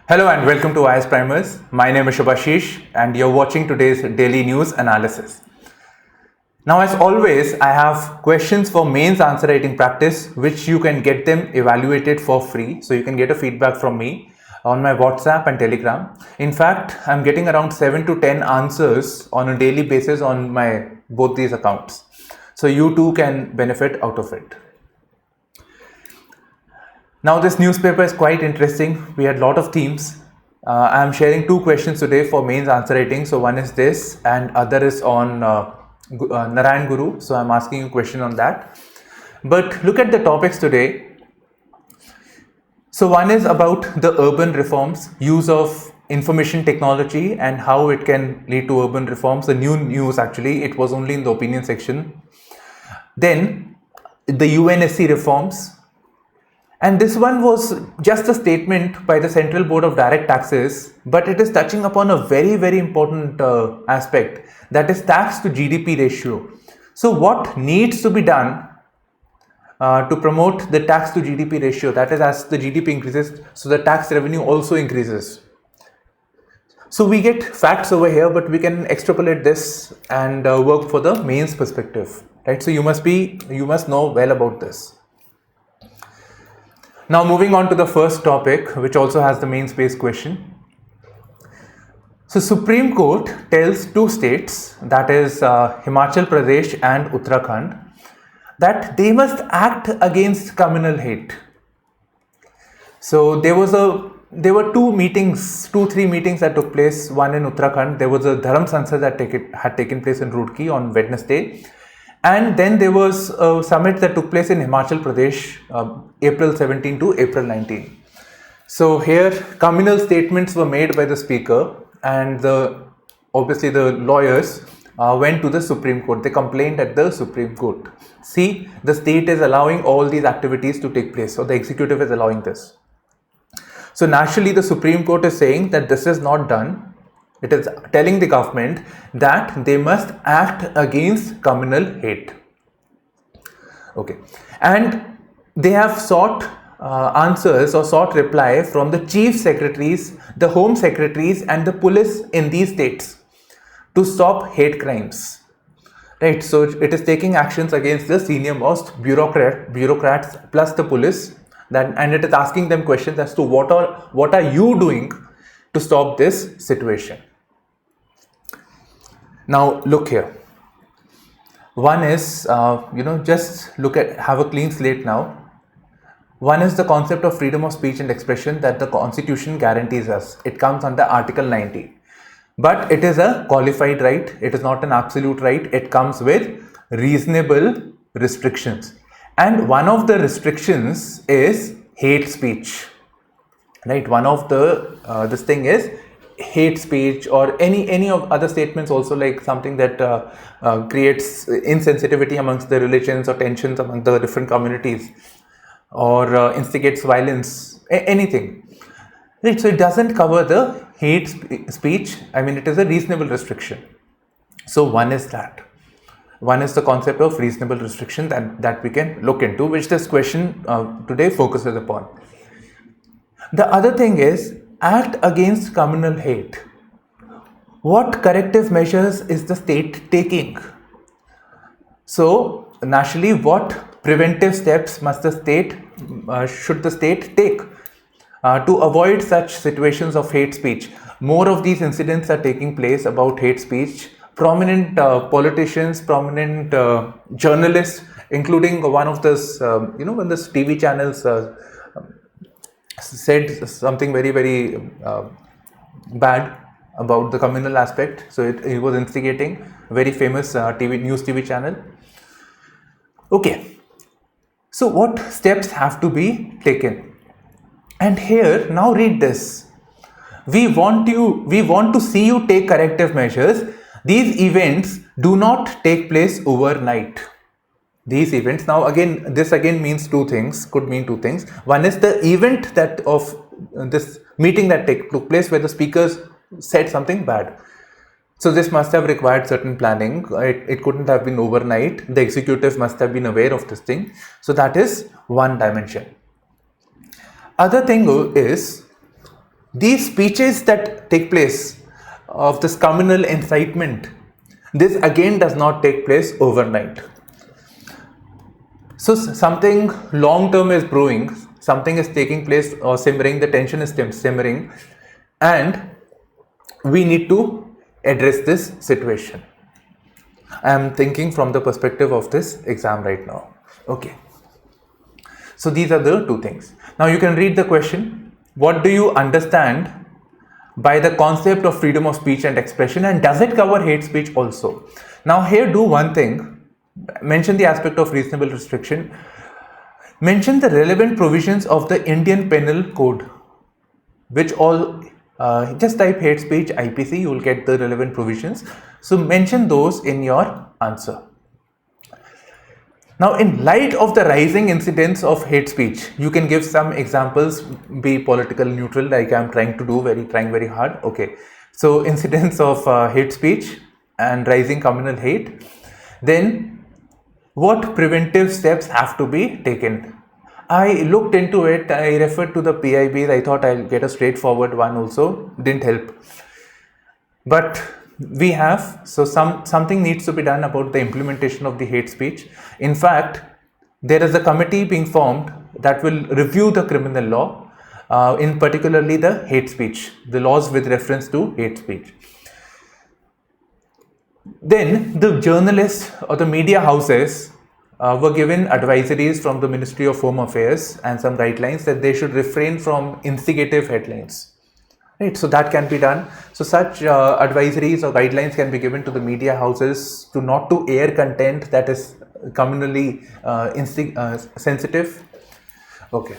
Hello and welcome to IASPrimers. My name is Shubhashish and you're watching today's daily news analysis. Now, as always, I have questions for mains answer writing practice, which you can get them evaluated for free. So you can get a feedback from me on my WhatsApp and Telegram. In fact, I'm getting around 7 to 10 answers on a daily basis on my both these accounts. So you too can benefit out of it. Now this newspaper is quite interesting. We had a lot of themes. I'm sharing two questions today for mains answer writing. So one is this and other is on Narayan Guru. So I'm asking a question on that. But look at the topics today. So one is about the urban reforms, use of information technology and how it can lead to urban reforms. The new news actually, it was only in the opinion section. Then the UNSC reforms. And this one was just a statement by the Central Board of Direct Taxes, but it is touching upon a very, very important aspect, that is tax to GDP ratio. So what needs to be done to promote the tax to GDP ratio? That is, as the GDP increases, so the tax revenue also increases. So we get facts over here, but we can extrapolate this and work for the mains perspective, right? So you must know well about this. Now moving on to the first topic, which also has the mains based question. So Supreme Court tells two states, that is Himachal Pradesh and Uttarakhand, that they must act against communal hate. So there were three meetings that took place. One in Uttarakhand, there was a Dharam Sansad that had taken place in Roorkee on Wednesday. And then there was a summit that took place in Himachal Pradesh, April 17 to April 19. So here, communal statements were made by the speaker, and obviously the lawyers went to the Supreme Court. They complained at the Supreme Court. See, the state is allowing all these activities to take place, or the executive is allowing this. So naturally, the Supreme Court is saying that this is not done. It is telling the government that they must act against communal hate. Okay. And they have sought answers or sought reply from the chief secretaries, the home secretaries and the police in these states to stop hate crimes. Right. So it is taking actions against the senior most bureaucrats plus the police, and it is asking them questions as to what are you doing to stop this situation. Now look here. One is, just have a clean slate now. One is the concept of freedom of speech and expression that the Constitution guarantees us. It comes under Article 90. But it is a qualified right. It is not an absolute right. It comes with reasonable restrictions. And one of the restrictions is hate speech. Right? One of this thing is hate speech, or any of other statements also, like something that creates insensitivity amongst the religions or tensions among the different communities, or instigates violence, anything. Right, so it doesn't cover the hate speech. I mean, it is a reasonable restriction. So one is that. One is the concept of reasonable restriction that we can look into, which this question today focuses upon. The other thing is, act against communal hate. What corrective measures is the state taking? So naturally, what preventive steps should the state take to avoid such situations of hate speech? More of these incidents are taking place about hate speech. Prominent politicians, prominent journalists, including one of this, when this TV channels said something very, very bad about the communal aspect. So he was instigating very famous news TV channel. Okay. So what steps have to be taken? And here, now read this. We want to see you take corrective measures. These events do not take place overnight. These events, now again, this again means two things, could mean two things. One is the event that of this meeting that took place where the speakers said something bad. So this must have required certain planning. It couldn't have been overnight. The executive must have been aware of this thing. So that is one dimension. Other thing is, these speeches that take place of this communal incitement, this again does not take place overnight. So something long term is brewing, something is taking place or simmering, the tension is simmering, and we need to address this situation. I am thinking from the perspective of this exam right now. Okay. So these are the two things. Now you can read the question. What do you understand by the concept of freedom of speech and expression, and does it cover hate speech also? Now here do one thing. Mention the aspect of reasonable restriction. Mention the relevant provisions of the Indian Penal Code, which all just type hate speech IPC, you will get the relevant provisions. So mention those in your answer. Now, in light of the rising incidence of hate speech, you can give some examples, be political neutral, like I'm trying to do, trying very hard. Okay, so incidence of hate speech and rising communal hate. Then, what preventive steps have to be taken? I looked into it. I referred to the PIBs. I thought I'll get a straightforward one also. Didn't help. But we have, so something needs to be done about the implementation of the hate speech. In fact, there is a committee being formed that will review the criminal law, in particularly the hate speech, the laws with reference to hate speech. Then the journalists or the media houses were given advisories from the Ministry of Home Affairs and some guidelines that they should refrain from instigative headlines. Right, so that can be done. So such advisories or guidelines can be given to the media houses to not to air content that is communally sensitive. Okay.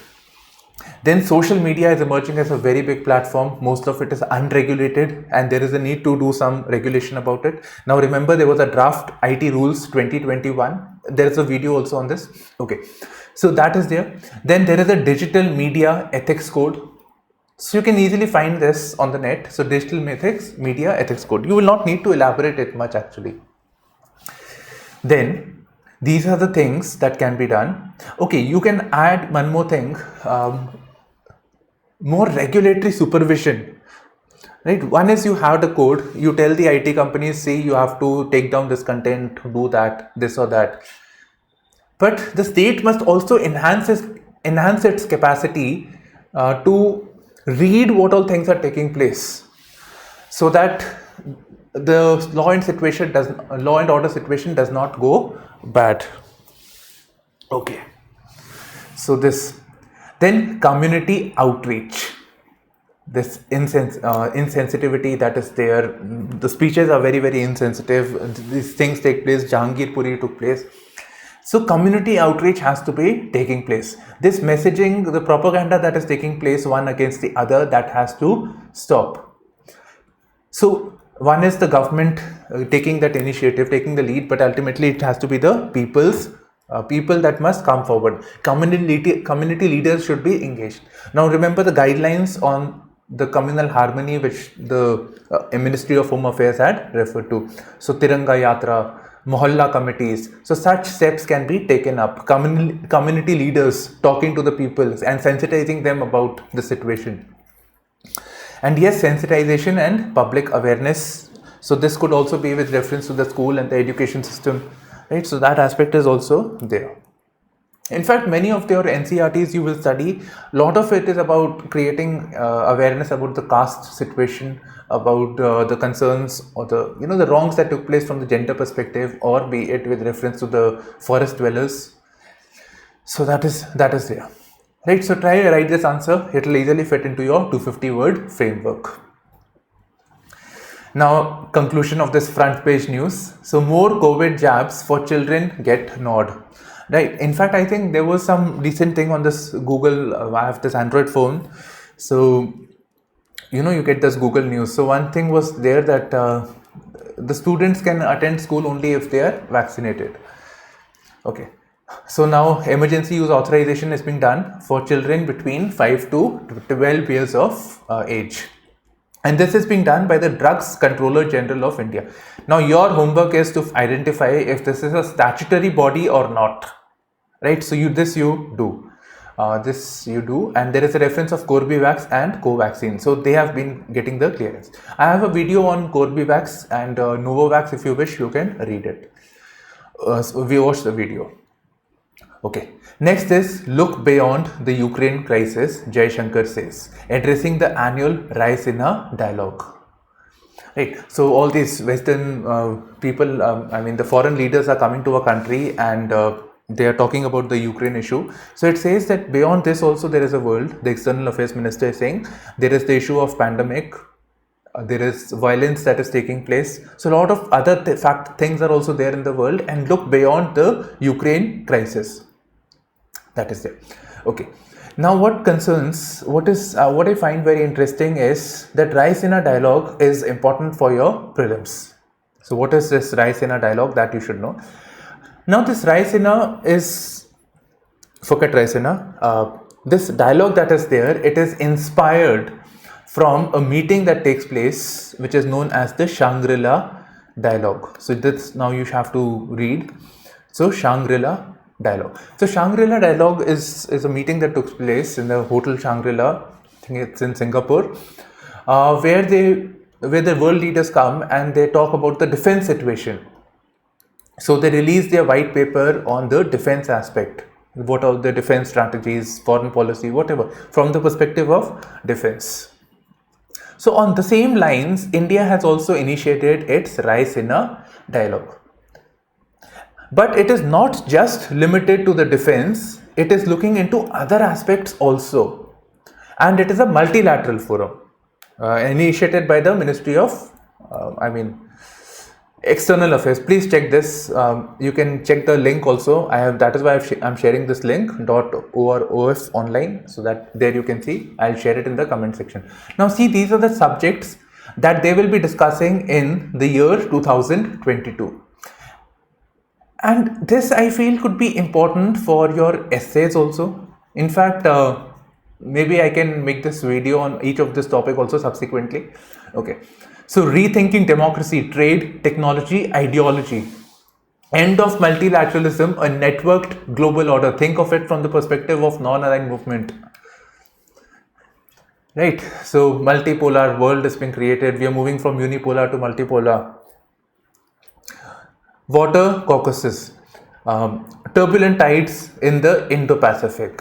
Then social media is emerging as a very big platform. Most of it is unregulated and there is a need to do some regulation about it. Now remember, there was a draft IT rules 2021. There is a video also on this. Okay. So that is there. Then there is a digital media ethics code. So you can easily find this on the net. So digital ethics, media ethics code. You will not need to elaborate it much actually. Then these are the things that can be done. Okay, you can add one more thing, more regulatory supervision. Right? One is you have the code, you tell the IT companies, see, you have to take down this content, do that, this or that. But the state must also enhance its capacity to read what all things are taking place, so that the law and order situation does not go bad. Okay. So this, then community outreach, this insensitivity that is there. The speeches are very, very insensitive. These things take place. Jahangirpuri took place. So community outreach has to be taking place. This messaging, the propaganda that is taking place one against the other, that has to stop. So one is the government taking that initiative, taking the lead, but ultimately it has to be the people that must come forward. Community leaders should be engaged. Now remember the guidelines on the communal harmony which the Ministry of Home Affairs had referred to. So Tiranga Yatra, Mohalla committees. So such steps can be taken up. Community leaders talking to the people and sensitizing them about the situation. And yes, sensitization and public awareness. So this could also be with reference to the school and the education system. Right? So that aspect is also there. In fact, many of your NCERTs you will study, a lot of it is about creating awareness about the caste situation, about the concerns or the the wrongs that took place from the gender perspective, or be it with reference to the forest dwellers. So that is there. Right, so try to write this answer. It will easily fit into your 250 word framework. Now, conclusion of this front page news. So more COVID jabs for children get nod. Right. In fact, I think there was some recent thing on this Google. I have this Android phone. So, you get this Google News. So one thing was there that the students can attend school only if they are vaccinated. Okay. So now emergency use authorization is being done for children between 5 to 12 years of age. And this is being done by the Drugs Controller General of India. Now your homework is to identify if this is a statutory body or not. Right? So you do. This you do, and there is a reference of Corbevax and Covaxin. So they have been getting the clearance. I have a video on Corbevax and Novavax. If you wish, you can read it. So we watched the video. Okay. Next is look beyond the Ukraine crisis, Jai Shankar says, addressing the annual Raisina Dialogue. Right. So all these Western people, the foreign leaders are coming to a country and they are talking about the Ukraine issue. So it says that beyond this also there is a world. The External Affairs Minister is saying there is the issue of pandemic. There is violence that is taking place. So a lot of other things are also there in the world, and look beyond the Ukraine crisis. That is there. Okay. Now what I find very interesting is that Raisina Dialogue is important for your prelims. So what is this Raisina Dialogue? That you should know. Now this Raisina is, forget Raisina, this dialogue that is there, it is inspired from a meeting that takes place which is known as the Shangri-La Dialogue. So this now you have to read. So Shangri-La Dialogue. So Shangri-La Dialogue is a meeting that took place in the Hotel Shangri-La, I think it's in Singapore, where the world leaders come and they talk about the defense situation. So they release their white paper on the defense aspect. What are the defense strategies, foreign policy, whatever, from the perspective of defense. So on the same lines, India has also initiated its Raisina Dialogue. But it is not just limited to the defense, it is looking into other aspects also. And it is a multilateral forum initiated by the Ministry of External Affairs. Please check this. You can check the link also. That is why I'm sharing this link .orf online, so that there you can see. I'll share it in the comment section. Now see, these are the subjects that they will be discussing in the year 2022. And this I feel could be important for your essays also. In fact, maybe I can make this video on each of this topic also subsequently. Okay. So rethinking democracy, trade, technology, ideology, end of multilateralism, a networked global order. Think of it from the perspective of non-aligned movement. Right. So multipolar world is being created. We are moving from unipolar to multipolar. Water Caucasus, turbulent tides in the Indo-Pacific.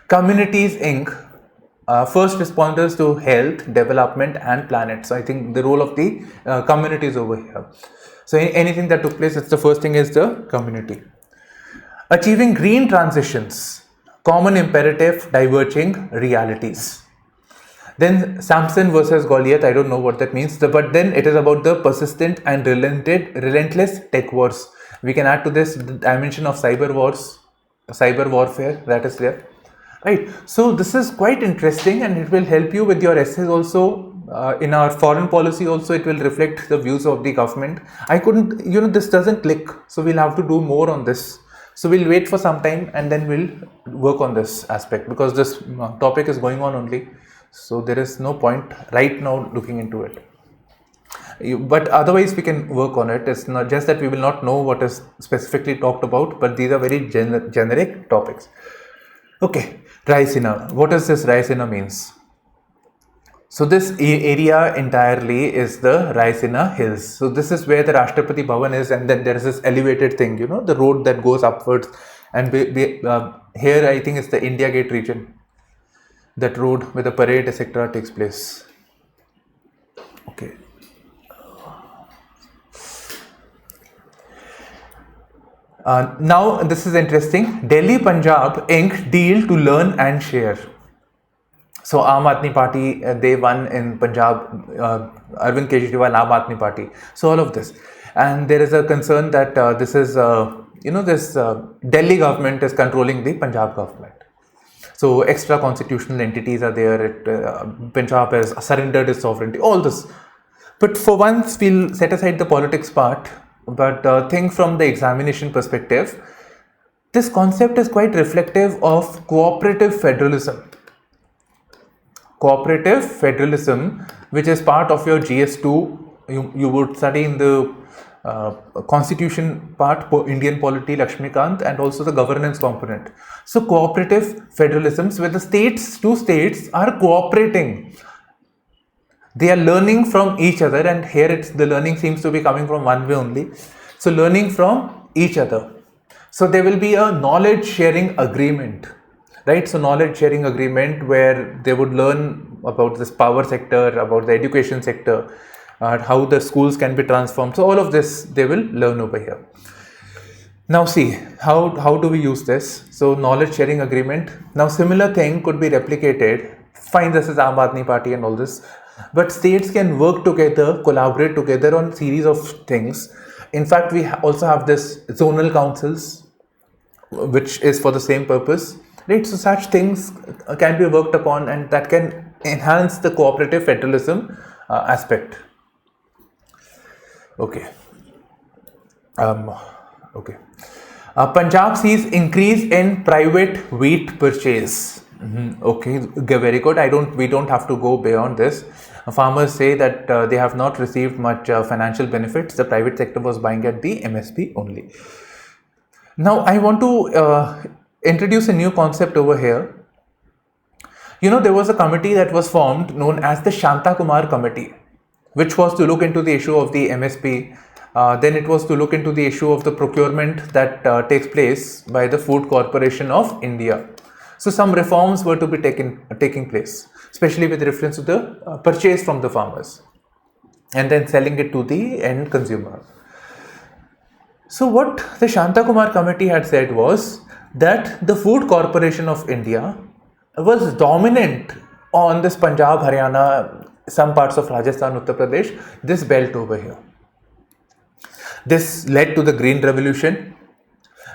Communities Inc. First responders to health, development and planet. So I think the role of the communities over here. So anything that took place, it's the first thing is the community. Achieving green transitions, common imperative, diverging realities. Then Samson versus Goliath, I don't know what that means, but then it is about the persistent and relentless tech wars. We can add to this the dimension of cyber wars, cyber warfare, that is there. Right. So this is quite interesting and it will help you with your essays also. In our foreign policy also, it will reflect the views of the government. I couldn't, this doesn't click. So we'll have to do more on this. So we'll wait for some time and then we'll work on this aspect, because this topic is going on only. So there is no point right now looking into it. But otherwise we can work on it. It's not just that we will not know what is specifically talked about, but these are very generic topics. Okay, Raisina. What does this Raisina means? So this area entirely is the Raisina Hills. So this is where the Rashtrapati Bhavan is, and then there is this elevated thing, the road that goes upwards. And here I think it's the India Gate region. That road where the parade etc. takes place. Okay. Now this is interesting. Delhi Punjab Inc. deal to learn and share. So Aam Aadmi Party, they won in Punjab, Arvind Kejriwal, Aam Aadmi Party. So all of this. And there is a concern that this is, this Delhi government is controlling the Punjab government. So extra constitutional entities are there. Punjab has surrendered its sovereignty, all this. But for once, we'll set aside the politics part. But think from the examination perspective, this concept is quite reflective of cooperative federalism. Cooperative federalism, which is part of your GS2, you would study in the constitution part, Indian polity, Lakshmikant, and also the governance component. So cooperative federalisms, where the two states are cooperating. They are learning from each other, and here the learning seems to be coming from one way only. So learning from each other. So there will be a knowledge sharing agreement, right? So knowledge sharing agreement where they would learn about this power sector, about the education sector, how the schools can be transformed. So all of this they will learn over here. Now see, how do we use this? So knowledge sharing agreement. Now similar thing could be replicated. Fine, this is Aam Aadmi Party and all this. But states can work together, collaborate together on series of things. In fact, we also have this zonal councils, which is for the same purpose. Right? So such things can be worked upon, and that can enhance the cooperative federalism aspect. Okay. Okay. Punjab sees increase in private wheat purchase. Okay, very good. We don't have to go beyond this. Farmers say that they have not received much financial benefits. The private sector was buying at the MSP only. Now, I want to introduce a new concept over here. You know, there was a committee that was formed known as the Shanta Kumar Committee, which was to look into the issue of the MSP. Then it was to look into the issue of the procurement that takes place by the Food Corporation of India. So some reforms were to be taking place, especially with reference to the purchase from the farmers and then selling it to the end consumer. So what the Shanta Kumar Committee had said was that the Food Corporation of India was dominant on this Punjab, Haryana, some parts of Rajasthan, Uttar Pradesh, this belt over here. This led to the Green Revolution.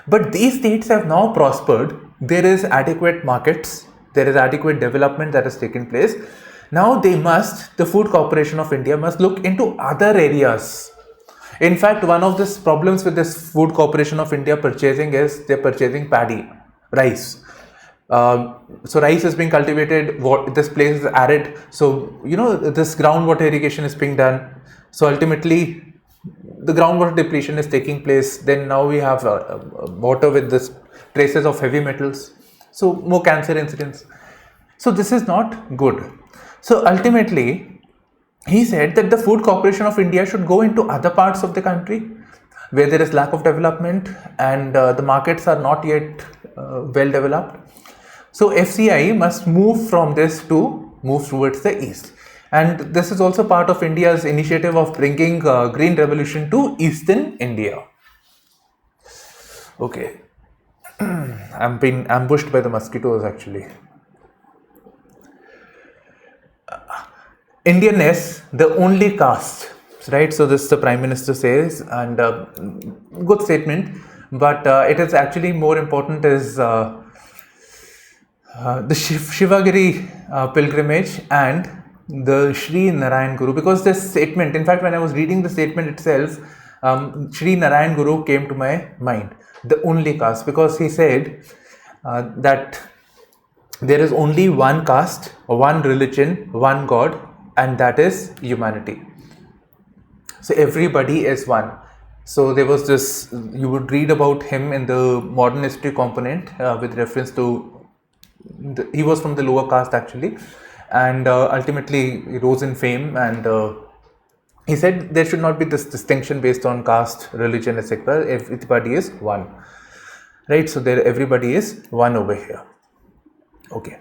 But these states have now prospered. There is adequate markets. There is adequate development that has taken place. Now the Food Corporation of India must look into other areas. In fact, one of the problems with this Food Corporation of India purchasing is they're purchasing paddy, rice. So rice is being cultivated, this place is arid. So, you know, this groundwater irrigation is being done. So ultimately, the groundwater depletion is taking place. Then now we have water with this traces of heavy metals. So more cancer incidents. So this is not good. So ultimately, he said that the Food Corporation of India should go into other parts of the country where there is lack of development and the markets are not yet well developed. So FCI must move from this to move towards the east. And this is also part of India's initiative of bringing Green Revolution to Eastern India. Okay. I'm being ambushed by the mosquitoes actually. Indian is the only caste, right? So this the Prime Minister says, and good statement, but it is actually more important is the Shivagiri pilgrimage and the Shri Narayan Guru, because this statement, in fact, when I was reading the statement itself, Shri Narayan Guru came to my mind, the only caste, because he said that there is only one caste, one religion, one God, and that is humanity. So everybody is one. So there was this, you would read about him in the modern history component with reference to, he was from the lower caste actually, and ultimately he rose in fame, and he said there should not be this distinction based on caste, religion, etc. Everybody is one, right? So there everybody is one over here. Okay,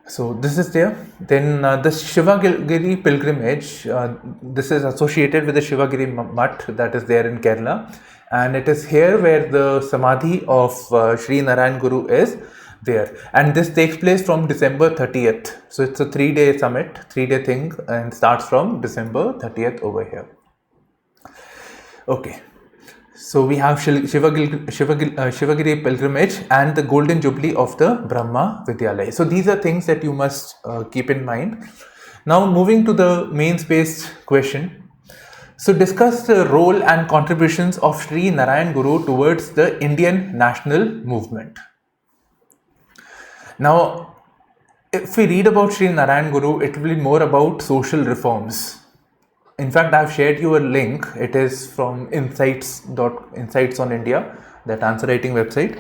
so this is there. Then the Shivagiri pilgrimage, this is associated with the Shivagiri Mutt that is there in Kerala, and it is here where the Samadhi of Shri Narayan Guru is there, and this takes place from December 30th. So it's a 3-day summit, 3-day thing, and starts from December 30th over here. Okay, so we have Shivagiri pilgrimage and the golden jubilee of the Brahma Vidyalaya. So these are things that you must keep in mind. Now moving to the mains based question. So discuss the role and contributions of Shri Narayan Guru towards the Indian national movement. Now, if we read about Shri Narayan Guru, it will be more about social reforms. In fact, I've shared you a link. It is from Insights on India, that answer writing website.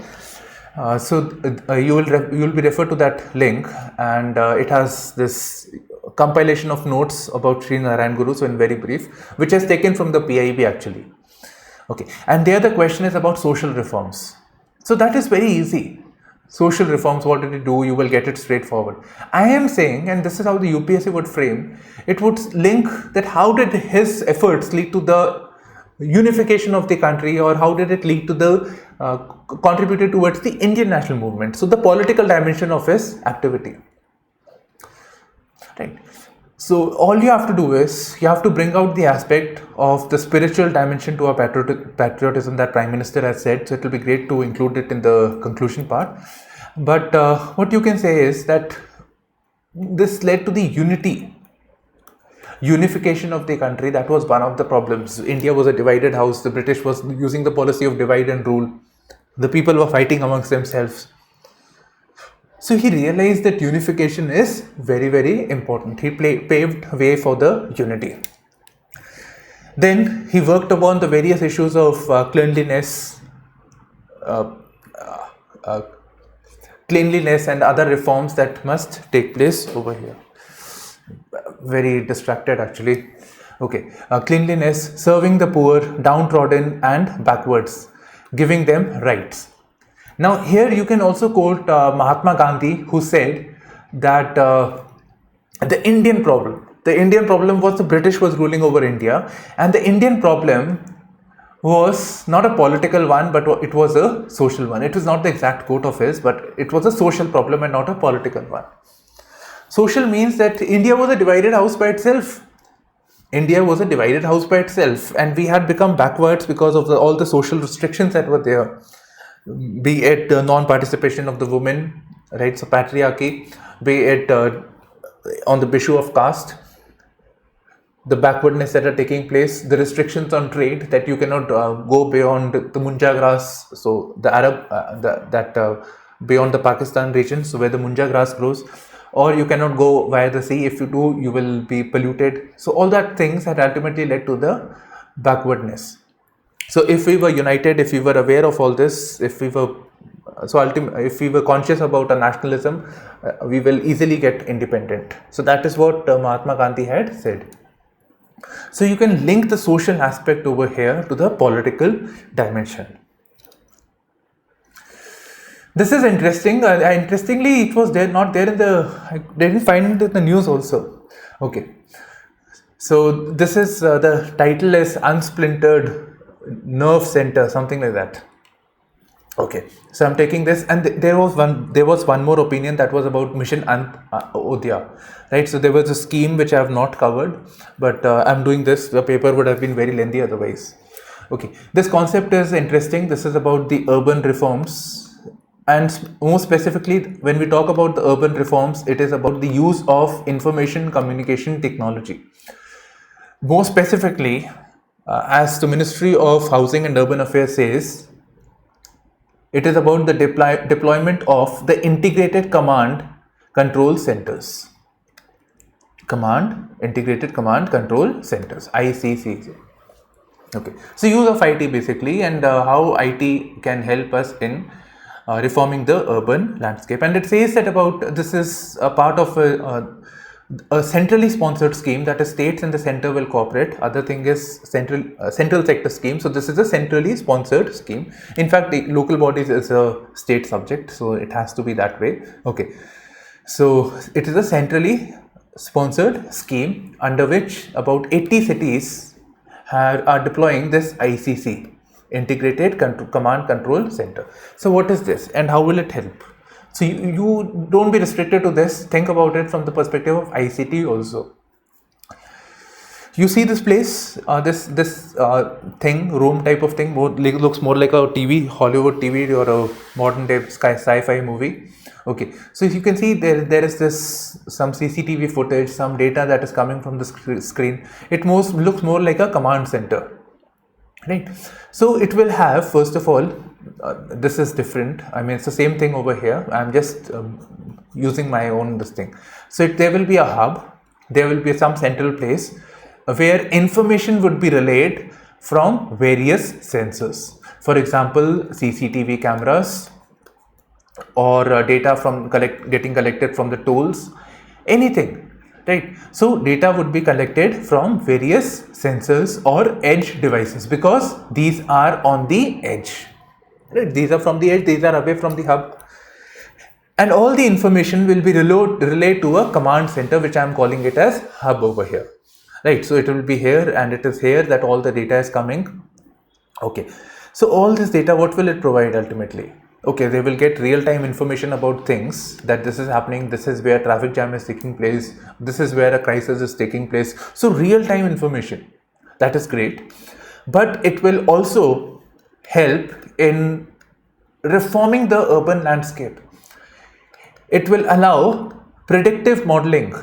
You will be referred to that link, and it has this compilation of notes about Shri Narayan Guru. So in very brief, which is taken from the PIB actually. Okay, and there the question is about social reforms. So that is very easy. Social reforms, what did he do? You will get it straightforward. I am saying, and this is how the UPSC would frame, it would link that how did his efforts lead to the unification of the country, or how did it lead to the contributed towards the Indian national movement. So the political dimension of his activity. Right. So all you have to do is you have to bring out the aspect of the spiritual dimension to our patriotism that Prime Minister has said. So it will be great to include it in the conclusion part. But what you can say is that this led to the unification of the country. That was one of the problems. India was a divided house. The British was using the policy of divide and rule. The people were fighting amongst themselves. So he realized that unification is very, very important. He paved way for the unity. Then he worked upon the various issues of cleanliness and other reforms that must take place over here. Very distracted actually. Okay, cleanliness, serving the poor, downtrodden and backwards, giving them rights. Now here you can also quote Mahatma Gandhi, who said that the Indian problem was the British was ruling over India, and the Indian problem was not a political one, but it was a social one. It was not the exact quote of his, but it was a social problem and not a political one. Social means that India was a divided house by itself. And we had become backwards because of all the social restrictions that were there. Be it the non-participation of the women, right? So patriarchy, be it on the issue of caste, the backwardness that are taking place, the restrictions on trade, that you cannot go beyond the Munja grass, so the Arab, beyond the Pakistan region, so where the Munja grass grows, or you cannot go via the sea. If you do, you will be polluted. So all that things had ultimately led to the backwardness. So if we were united, if we were aware of all this, if we were conscious about our nationalism, we will easily get independent. So that is what Mahatma Gandhi had said. So you can link the social aspect over here to the political dimension. This is interesting. Interestingly, it was not there in I didn't find it in the news also. Okay. So this is the title is Unsplintered Nerve Center, something like that. Okay, so I'm taking this, and there was one more opinion that was about Mission Udya, right? So there was a scheme which I have not covered, but I'm doing this. The paper would have been very lengthy otherwise. Okay, this concept is interesting. This is about the urban reforms, and more specifically, when we talk about the urban reforms, it is about the use of information communication technology. More specifically, as the Ministry of Housing and Urban Affairs says, it is about the deployment of the integrated command control centers. Integrated command control centers, ICC. Okay, so use of IT basically, and how IT can help us in reforming the urban landscape. And it says that this is a part of a centrally sponsored scheme, that is states and the center will cooperate. Other thing is central sector scheme. So this is a centrally sponsored scheme. In fact, the local bodies is a state subject, so it has to be that way. Okay, so it is a centrally sponsored scheme under which about 80 cities are deploying this ICC, Integrated Command Control Center. So what is this and how will it help? So you don't be restricted to this. Think about it from the perspective of ICT also. You see this place, this thing, room type of thing, looks more like a TV, Hollywood TV, or a modern day sci-fi movie. Okay, so if you can see there is some CCTV footage, some data that is coming from the screen. It looks more like a command center, right? So it will have, first of all, this is different. I mean, it's the same thing over here. I'm just using my own this thing. So there will be a hub. There will be some central place. where information would be relayed from various sensors. For example, CCTV cameras, or data from getting collected from the tolls, anything, right? So data would be collected from various sensors or edge devices, because these are on the edge, right? These are from the edge, these are away from the hub, and all the information will be relayed to a command center, which I am calling it as hub over here, right? So it will be here, and it is here that all the data is coming. Okay, so all this data, what will it provide ultimately? Okay, they will get real-time information about things, that this is happening, this is where traffic jam is taking place, this is where a crisis is taking place. So real-time information, that is great. But it will also help in reforming the urban landscape. It will allow predictive modeling.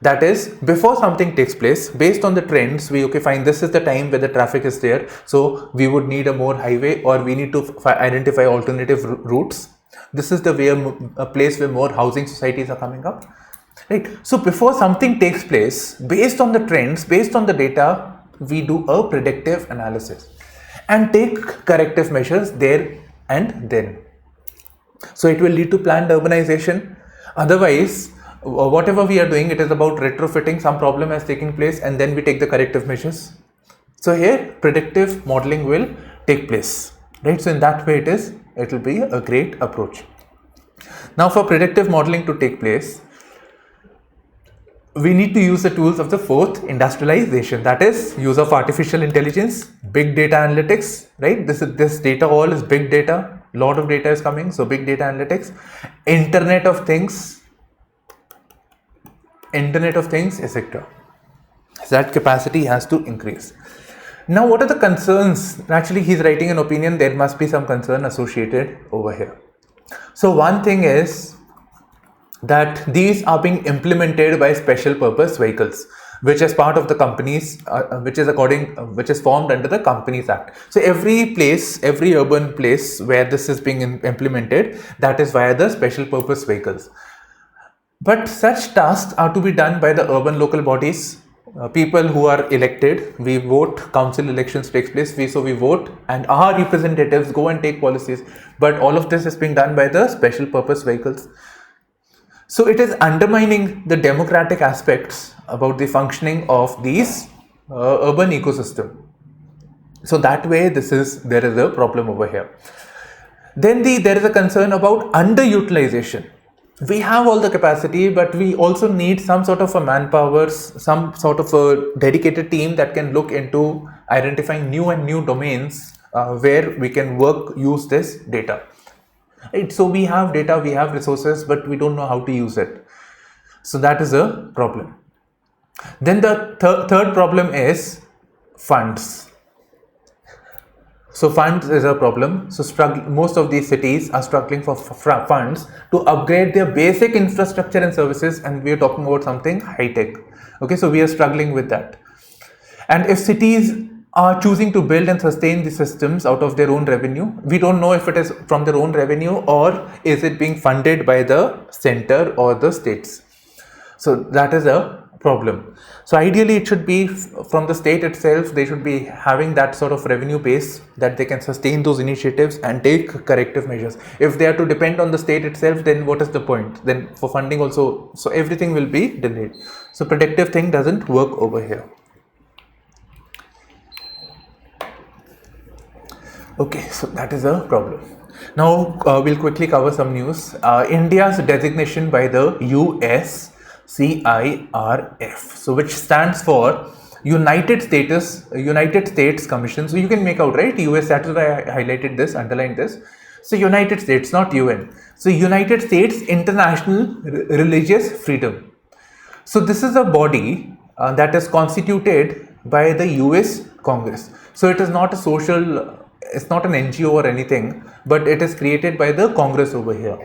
That is, before something takes place, based on the trends, we fine, this is the time where the traffic is there, so we would need a more highway, or we need to identify alternative routes. This is the way, a place where more housing societies are coming up, right? So before something takes place, based on the trends, based on the data, we do a predictive analysis and take corrective measures there and then. So it will lead to planned urbanization. Otherwise, whatever we are doing, it is about retrofitting. Some problem has taken place and then we take the corrective measures. So here predictive modeling will take place, right? So in that way it will be a great approach. Now for predictive modeling to take place, we need to use the tools of the fourth industrialization, that is use of artificial intelligence, big data analytics, right? This data all is big data, lot of data is coming, so big data analytics, Internet of Things, etc. So that capacity has to increase. Now what are the concerns? Actually, he's writing an opinion, there must be some concern associated over here. So one thing is that these are being implemented by special purpose vehicles, which is part of the companies, which is formed under the Companies Act. So every urban place where this is being implemented, that is via the special purpose vehicles. But such tasks are to be done by the urban local bodies, people who are elected. We vote, council elections takes place, we vote, and our representatives go and take policies. But all of this is being done by the special purpose vehicles. So it is undermining the democratic aspects about the functioning of these urban ecosystem. So that way there is a problem over here. Then there is a concern about underutilization. We have all the capacity, but we also need some sort of a manpower, some sort of a dedicated team that can look into identifying new domains where we can use this data. Right? So we have data, we have resources, but we don't know how to use it. So that is a problem. Then the third problem is funds. So funds is a problem. So most of these cities are struggling for funds to upgrade their basic infrastructure and services, and we are talking about something high-tech. Okay, so we are struggling with that. And if cities are choosing to build and sustain the systems out of their own revenue, we don't know if it is from their own revenue or is it being funded by the center or the states. So that is a problem. So ideally it should be from the state itself. They should be having that sort of revenue base that they can sustain those initiatives and take corrective measures. If they are to depend on the state itself, then what is the point? Then for funding also, so everything will be delayed. So predictive thing doesn't work over here. Okay, so that is a problem. Now we'll quickly cover some news. India's designation by the USCIRF, so which stands for United States Commission. So you can make out, right? US, that's why I highlighted this, underlined this. So United States, not UN. So United States International Religious Freedom. So this is a body that is constituted by the US Congress. So it is not a social, it's not an NGO or anything, but it is created by the Congress over here.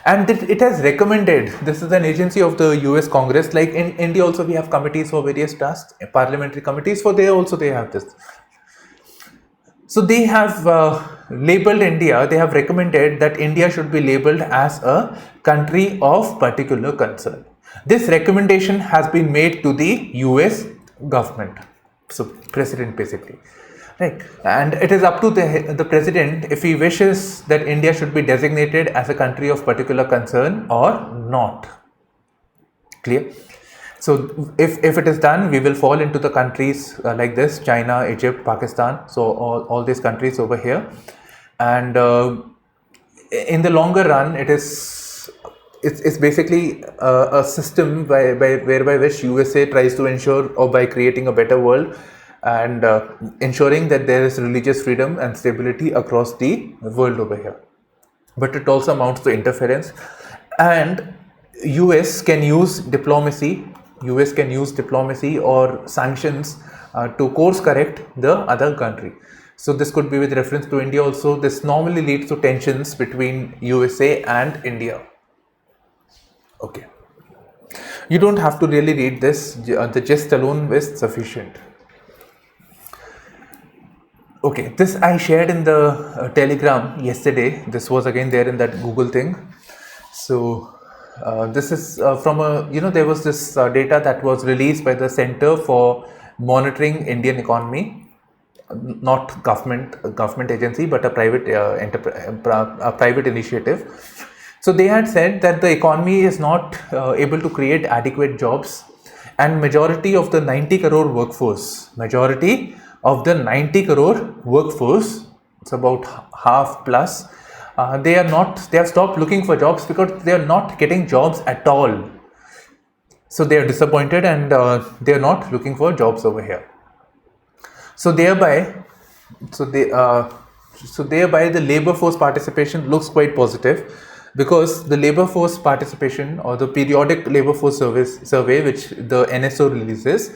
And it has recommended, this is an agency of the US Congress, like in India also we have committees for various tasks, parliamentary committees, for there also they have this. So they have labeled India, they have recommended that India should be labeled as a country of particular concern. This recommendation has been made to the US government, so president basically, right? And it is up to the president if he wishes that India should be designated as a country of particular concern or not. Clear? So if it is done, we will fall into the countries like this: China, Egypt, Pakistan. So all these countries over here, and in the longer run, it's basically a system whereby which USA tries to ensure, or by creating a better world and ensuring that there is religious freedom and stability across the world over here. But it also amounts to interference, and US can use diplomacy or sanctions to course correct the other country. So this could be with reference to India also. This normally leads to tensions between USA and India. Okay. You don't have to really read this, the gist alone is sufficient. Okay, this I shared in the Telegram yesterday. This was again there in that Google thing. So this is from there was this data that was released by the Center for Monitoring Indian Economy, not government agency, but a private private initiative. So they had said that the economy is not able to create adequate jobs, and majority of the 90 crore workforce, it's about half plus, they have stopped looking for jobs because they are not getting jobs at all. So they are disappointed, and they are not looking for jobs over here. So thereby the labor force participation looks quite positive, because the labor force participation, or the periodic labor force survey which the NSO releases,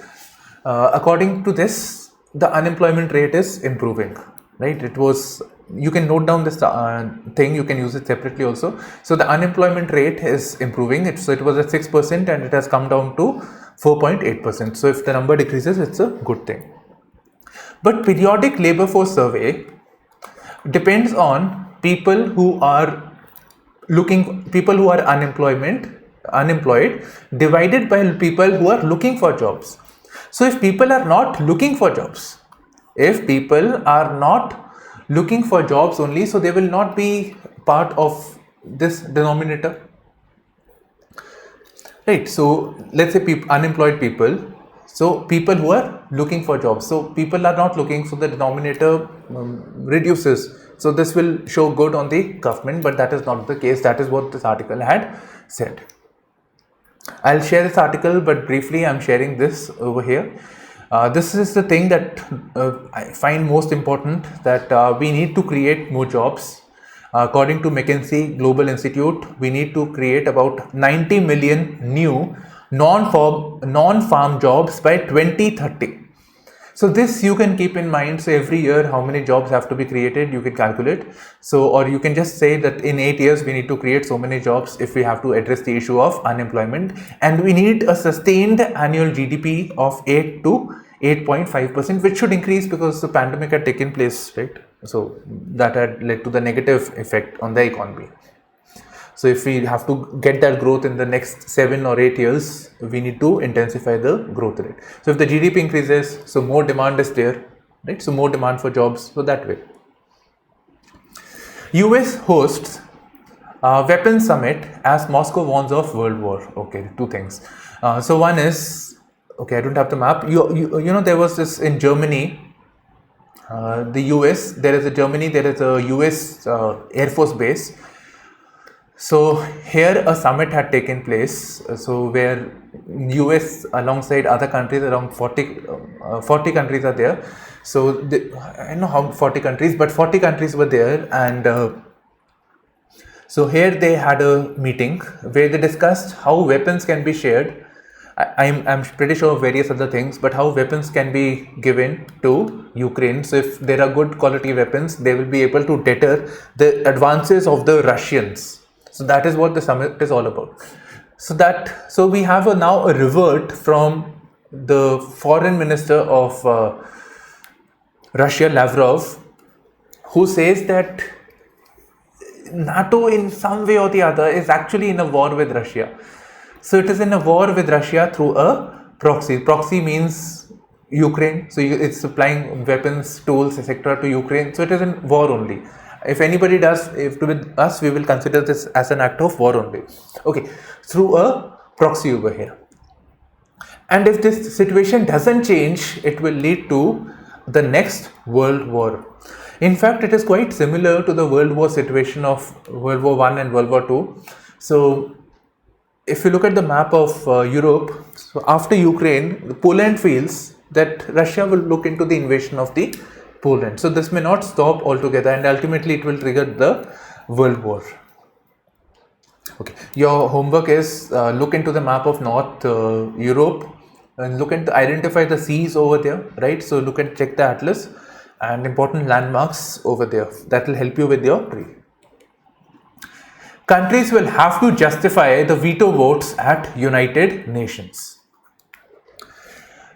according to this, the unemployment rate is improving, right? You can note down this thing, you can use it separately also. So the unemployment rate is improving. So it was at 6% and it has come down to 4.8%. So if the number decreases, it's a good thing. But periodic labor force survey depends on people who are unemployed divided by people who are looking for jobs. So if people are not looking for jobs, only, so they will not be part of this denominator, right? So let's say unemployed people, so people who are looking for jobs, so people are not looking, so the denominator reduces. So this will show good on the government, but that is not the case. That is what this article had said. I'll share this article, but briefly I'm sharing this over here. This is the thing that I find most important, that we need to create more jobs. According to McKinsey Global Institute, we need to create about 90 million new non-farm jobs by 2030. So this you can keep in mind. So every year how many jobs have to be created, you can calculate. So, or you can just say that in 8 years we need to create so many jobs if we have to address the issue of unemployment, and we need a sustained annual GDP of 8 to 8.5%, which should increase because the pandemic had taken place, right? So that had led to the negative effect on the economy. So if we have to get that growth in the next 7 or 8 years, we need to intensify the growth rate. So if the GDP increases, so more demand is there, right? So more demand for jobs, so that way. US hosts weapons summit as Moscow warns of world war. Okay, two things. So one is, okay, I don't have the map. You know, there was this in Germany, the US, there is a US Air Force base. So here a summit had taken place, so where US alongside other countries, around 40 countries are there. So I don't know how 40 countries, but 40 countries were there, and so here they had a meeting where they discussed how weapons can be shared. I'm pretty sure of various other things, but how weapons can be given to Ukraine. So if there are good quality weapons, they will be able to deter the advances of the Russians. So that is what the summit is all about. So we have now a revert from the foreign minister of Russia, Lavrov, who says that NATO in some way or the other is actually in a war with Russia. So it is in a war with Russia through a proxy. Proxy means Ukraine, so it's supplying weapons, tools, etc. to Ukraine. So it is in war only. If anybody does, if with us, we will consider this as an act of war only. Okay, through a proxy over here. And if this situation doesn't change, it will lead to the next World War. In fact, it is quite similar to the World War situation of World War I and World War II. So if you look at the map of Europe, so after Ukraine, Poland feels that Russia will look into the invasion of the Poland. So this may not stop altogether, and ultimately it will trigger the World War. Okay, your homework is look into the map of North Europe and look at identify the seas over there, right? So look and check the atlas and important landmarks over there. That will help you with your pre. Countries will have to justify the veto votes at United Nations.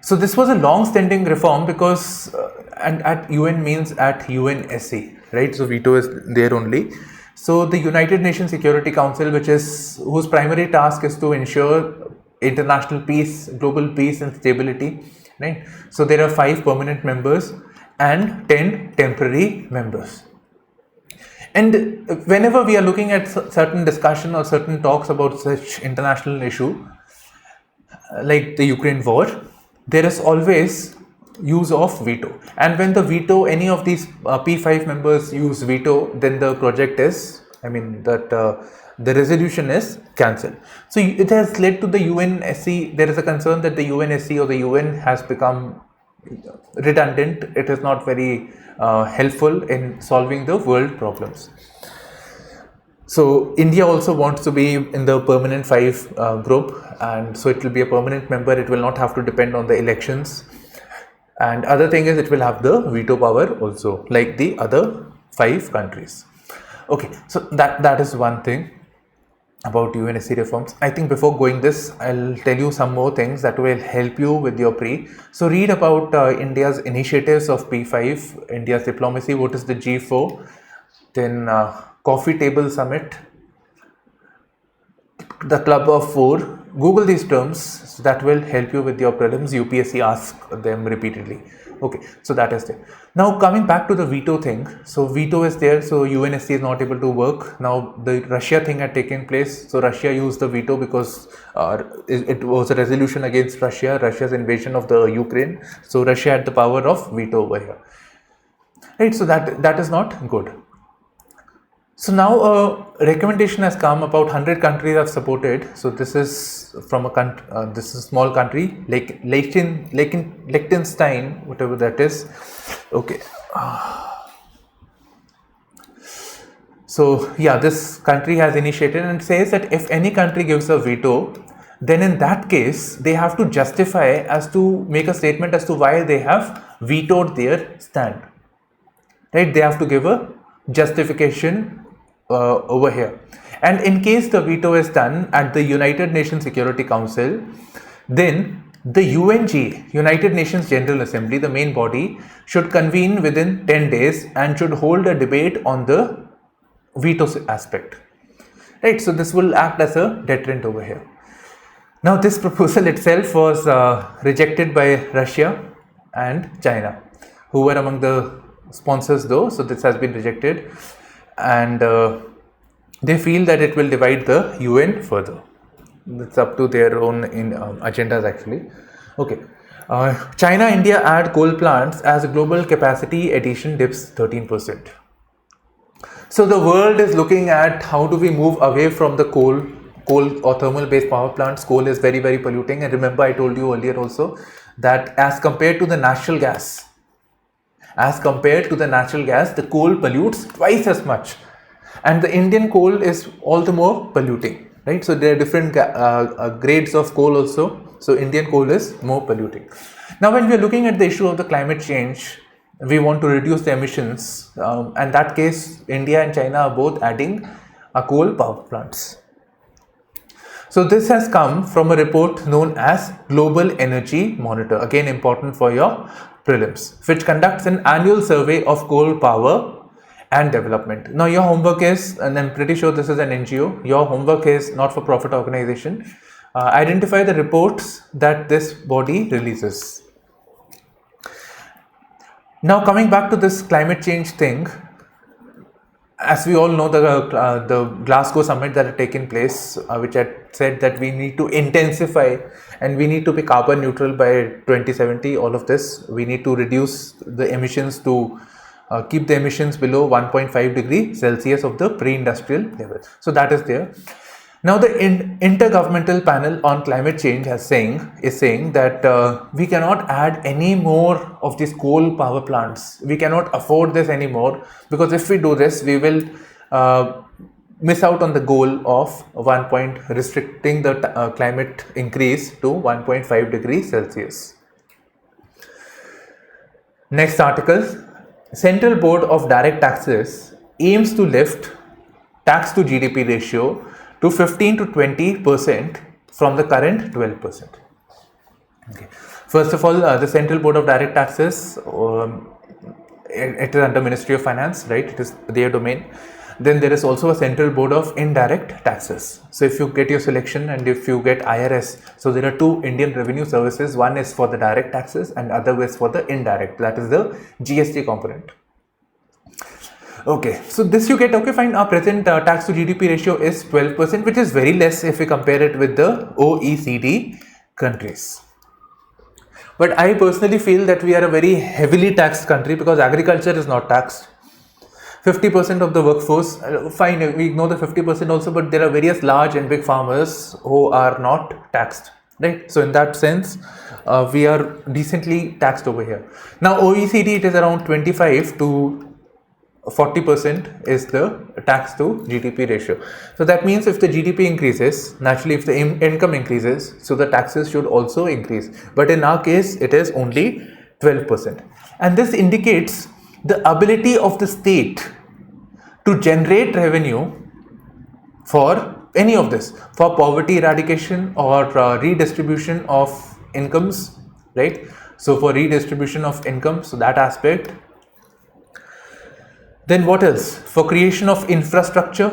So this was a long-standing reform because and at UN means at UNSC, right? So veto is there only. So the United Nations Security Council, whose primary task is to ensure international peace, global peace and stability, right? So there are 5 permanent members and 10 temporary members. And whenever we are looking at certain discussion or certain talks about such international issue, like the Ukraine war, there is always use of veto. And when the veto, any of these P5 members use veto, then the project is, the resolution is cancelled. So it has led to the UNSC, there is a concern that the UNSC or the UN has become redundant. It is not very helpful in solving the world problems. So India also wants to be in the permanent 5 group, and so it will be a permanent member. It will not have to depend on the elections. And other thing is it will have the veto power also, like the other 5 countries. Okay, so that is one thing about UNSC reforms. I think before going this, I'll tell you some more things that will help you with your pre. So read about India's initiatives of P5, India's diplomacy, what is the G4, then Coffee Table Summit, the Club of 4. Google these terms, so that will help you with your prelims. UPSC asks them repeatedly. Okay, so that is there. Now coming back to the veto thing. So veto is there, so UNSC is not able to work. Now the Russia thing had taken place, so Russia used the veto because it was a resolution against Russia's invasion of the Ukraine. So Russia had the power of veto over here. Right, so that is not good. So now a recommendation has come, about 100 countries have supported. So this is from this is a small country, like Liechtenstein, whatever that is. Okay. So yeah, this country has initiated and says that if any country gives a veto, then in that case they have to justify make a statement as to why they have vetoed their stand. Right? They have to give a justification over here. And in case the veto is done at the United Nations Security Council, then the UNG, United Nations General Assembly, the main body, should convene within 10 days and should hold a debate on the veto aspect. Right, so this will act as a deterrent over here. Now this proposal itself was rejected by Russia and China, who were among the sponsors though, so this has been rejected, and they feel that it will divide the UN further. It's up to their own agendas actually. Okay, China, India add coal plants as global capacity addition dips 13%. So the world is looking at how do we move away from the coal or thermal based power plants. Coal is very, very polluting, and remember I told you earlier also that as compared to the natural gas, the coal pollutes twice as much, and the Indian coal is all the more polluting, right? So there are different grades of coal also. So Indian coal is more polluting. Now when we are looking at the issue of the climate change, we want to reduce the emissions, and that case India and China are both adding coal power plants. So this has come from a report known as Global Energy Monitor, again important for your prelims, which conducts an annual survey of coal power and development. Now your homework is, and I'm pretty sure this is an NGO, your homework is not for profit organization, Identify the reports that this body releases. Now coming back to this climate change thing, as we all know, the Glasgow summit that had taken place, which had said that we need to intensify and we need to be carbon neutral by 2070, all of this, we need to reduce the emissions to keep the emissions below 1.5 degree Celsius of the pre-industrial level. So that is there. Now the Intergovernmental Panel on Climate Change is saying that we cannot add any more of these coal power plants. We cannot afford this anymore, because if we do this, we will miss out on the goal of restricting the climate increase to 1.5 degrees Celsius. Next article, Central Board of Direct Taxes aims to lift tax to GDP ratio to 15 to 20% from the current 12%. Okay. First of all, the Central Board of Direct Taxes, it is under Ministry of Finance, right? It is their domain. Then there is also a Central Board of Indirect Taxes. So if you get your selection and if you get IRS, so there are two Indian Revenue Services. One is for the direct taxes and other is for the indirect. That is the GST component. Okay, so this you get, okay, fine. Our present tax to GDP ratio is 12%, which is very less if we compare it with the OECD countries. But I personally feel that we are a very heavily taxed country because agriculture is not taxed. 50% of the workforce, fine, we ignore the 50% also, but there are various large and big farmers who are not taxed, right? So in that sense, we are decently taxed over here. Now OECD, it is around 25 to 40% is the tax to GDP ratio. So that means if the GDP increases, naturally if the income increases, so the taxes should also increase. But in our case, it is only 12%. And this indicates the ability of the state to generate revenue for any of this, for poverty eradication or redistribution of incomes, right? So for redistribution of income, so that aspect. Then what else? For creation of infrastructure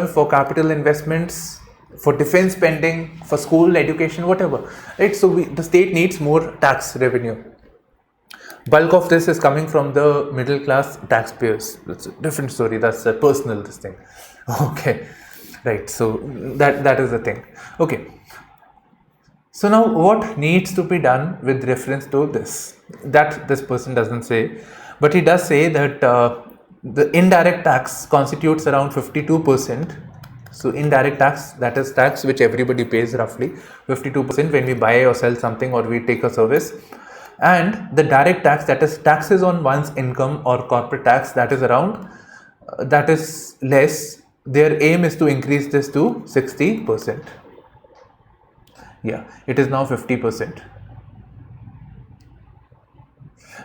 for capital investments, for defense spending, for school education, whatever, right? So the state needs more tax revenue. Bulk of this is coming from the middle class taxpayers. That's a different story. That's a personal thing. Okay, right. So that is the thing. Okay. So now what needs to be done with reference to this? That this person doesn't say. But he does say that the indirect tax constitutes around 52%. So indirect tax, that is tax which everybody pays roughly 52% when we buy or sell something or we take a service. And the direct tax, that is taxes on one's income or corporate tax, that is around, that is less. Their aim is to increase this to 60%. Yeah, it is now 50%.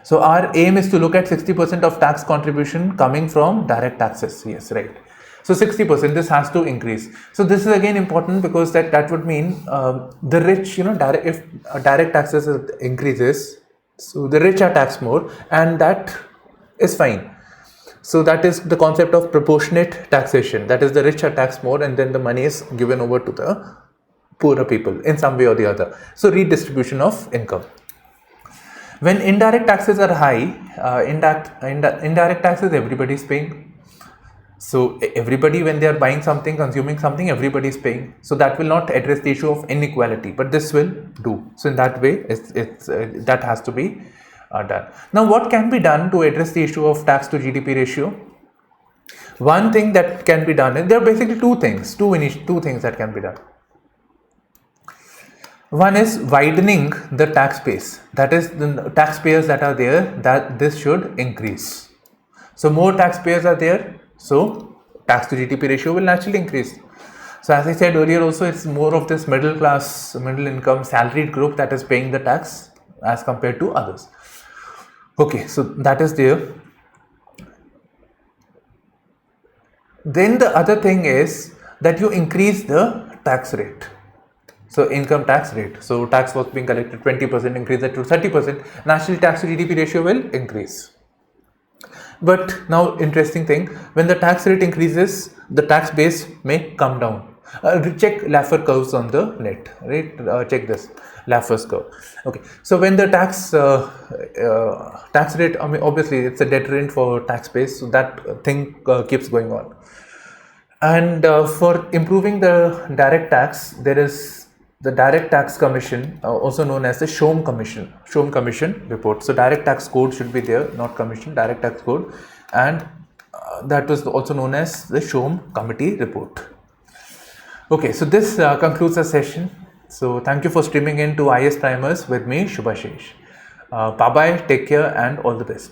So our aim is to look at 60% of tax contribution coming from direct taxes. Yes, right. So 60%, this has to increase. So this is again important because that would mean the rich, if direct taxes increases, so the rich are taxed more, and that is fine. So that is the concept of proportionate taxation. That is, the rich are taxed more and then the money is given over to the poorer people in some way or the other. So redistribution of income. When indirect taxes are high, indirect taxes everybody is paying. So everybody, when they are buying something, consuming something, everybody is paying. So that will not address the issue of inequality, but this will do. So in that way, that has to be done. Now, what can be done to address the issue of tax to GDP ratio? One thing that can be done, and there are basically two things that can be done. One is widening the tax base. That is, the taxpayers that are there, that this should increase. So more taxpayers are there, so tax to GDP ratio will naturally increase. So as I said earlier also, it's more of this middle class, middle income, salaried group that is paying the tax as compared to others. Okay, so that is there. Then the other thing is that you increase the tax rate. So income tax rate. So tax was being collected 20%, increase that to 30%. Naturally, tax to GDP ratio will increase. But now, interesting thing, when the tax rate increases, the tax base may come down. check Laffer curves on the net, right? Check this Laffer's curve. Okay, so when the tax rate, I mean, obviously it's a deterrent for tax base, so that thing keeps going on. And for improving the direct tax, there is the Direct Tax Commission, also known as the Shom Commission report. So direct tax code should be there, not commission, direct tax code, and that was also known as the Shom Committee report. Okay, so this concludes the session. So thank you for streaming in to IASPrimers with me, Shubhashish. Bye bye, take care, and all the best.